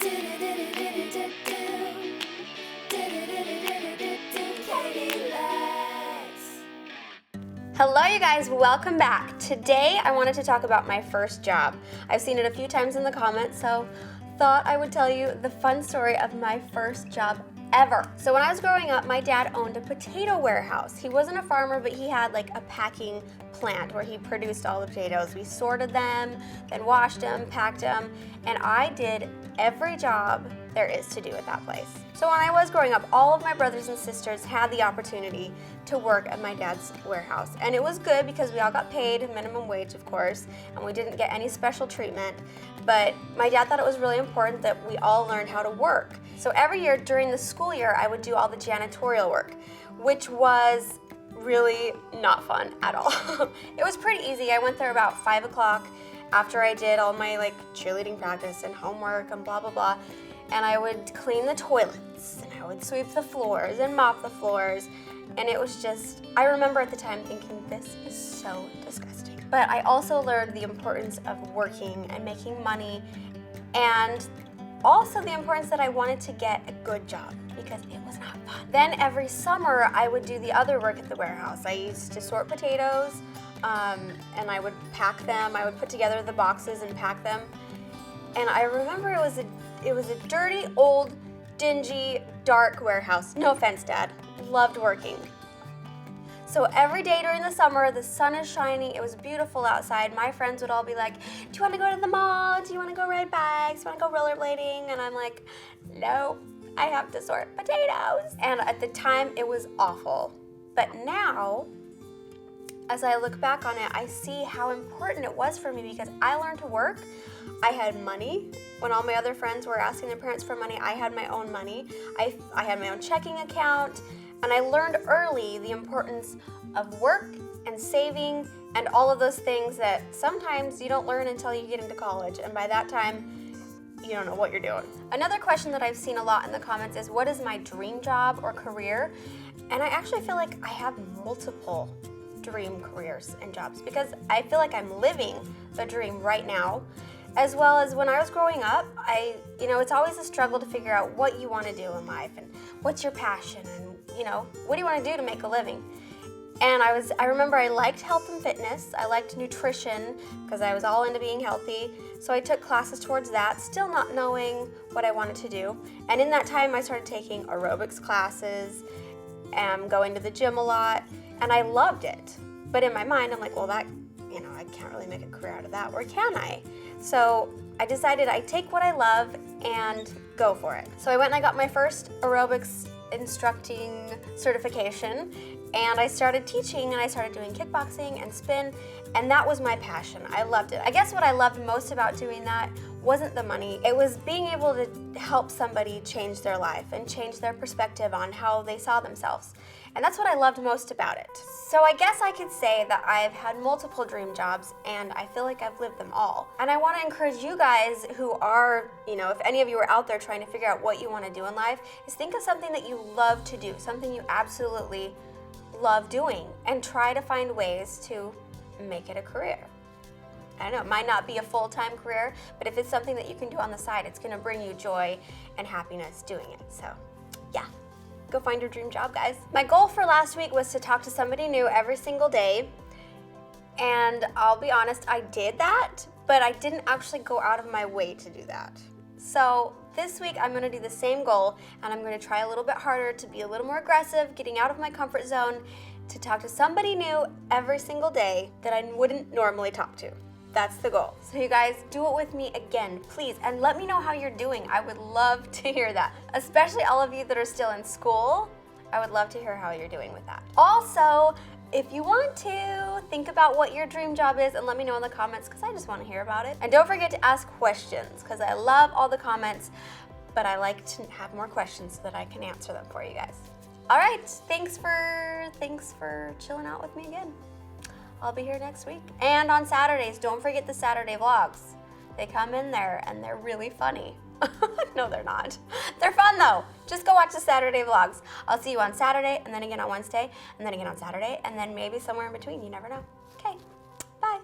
Hello you guys, welcome back. Today I wanted to talk about my first job. I've seen it a few times in the comments, so thought I would tell you the fun story of my first job ever. So when I was growing up, my dad owned a potato warehouse. He wasn't a farmer, but he had like a packing plant where he produced all the potatoes. We sorted them, then washed them, packed them, and I did every job there is to do at that place. So when I was growing up, all of my brothers and sisters had the opportunity to work at my dad's warehouse. And it was good because we all got paid minimum wage, of course, and we didn't get any special treatment. But my dad thought it was really important that we all learned how to work. So every year during the school year, I would do all the janitorial work, which was really not fun at all. It was pretty easy. I went there about 5 o'clock after I did all my like cheerleading practice and homework and blah, blah, blah. And I would clean the toilets and I would sweep the floors and mop the floors. And it was just, I remember at the time thinking, this is so disgusting. But I also learned the importance of working and making money, and also the importance that I wanted to get a good job because it was not fun. Then every summer I would do the other work at the warehouse. I used to sort potatoes and I would pack them. I would put together the boxes and pack them. And I remember it was a dirty, old, dingy, dark warehouse. No offense, Dad. Loved working. So every day during the summer, the sun is shining, it was beautiful outside. My friends would all be like, do you want to go to the mall? Do you want to go ride bikes? Do you want to go rollerblading? And I'm like, no, I have to sort potatoes. And at the time, it was awful. But now, as I look back on it, I see how important it was for me because I learned to work. I had money. When all my other friends were asking their parents for money, I had my own money. I had my own checking account. And I learned early the importance of work and saving and all of those things that sometimes you don't learn until you get into college. And by that time, you don't know what you're doing. Another question that I've seen a lot in the comments is, what is my dream job or career? And I actually feel like I have multiple dream careers and jobs because I feel like I'm living the dream right now. As well as when I was growing up, it's always a struggle to figure out what you want to do in life and what's your passion and, what do you want to do to make a living? And I remember I liked health and fitness. I liked nutrition because I was all into being healthy. So I took classes towards that, still not knowing what I wanted to do. And in that time, I started taking aerobics classes and going to the gym a lot, and I loved it. But in my mind, I'm like, well, that, I can't really make a career out of that, or can I? So I decided I'd take what I love and go for it. So I went and I got my first aerobics instructing certification, and I started teaching and I started doing kickboxing and spin, and that was my passion. I loved it. I guess what I loved most about doing that wasn't the money. It was being able to help somebody change their life and change their perspective on how they saw themselves. And that's what I loved most about it. So I guess I could say that I've had multiple dream jobs and I feel like I've lived them all. And I want to encourage you guys who are, if any of you are out there trying to figure out what you want to do in life, is think of something that you love to do, something you absolutely love doing, and try to find ways to make it a career. I don't know, it might not be a full-time career, but if it's something that you can do on the side, it's going to bring you joy and happiness doing it. So, yeah. Go find your dream job, guys. My goal for last week was to talk to somebody new every single day, and I'll be honest, I did that, but I didn't actually go out of my way to do that. So this week I'm gonna do the same goal, and I'm gonna try a little bit harder to be a little more aggressive, getting out of my comfort zone, to talk to somebody new every single day that I wouldn't normally talk to. That's the goal. So you guys, do it with me again, please, and let me know how you're doing. I would love to hear that, especially all of you that are still in school. I would love to hear how you're doing with that. Also, if you want to, think about what your dream job is and let me know in the comments because I just want to hear about it. And don't forget to ask questions because I love all the comments, but I like to have more questions so that I can answer them for you guys. All right, thanks for chilling out with me again. I'll be here next week. And on Saturdays, don't forget the Saturday vlogs. They come in there and they're really funny. No, they're not. They're fun though. Just go watch the Saturday vlogs. I'll see you on Saturday and then again on Wednesday and then again on Saturday and then maybe somewhere in between. You never know. Okay, bye.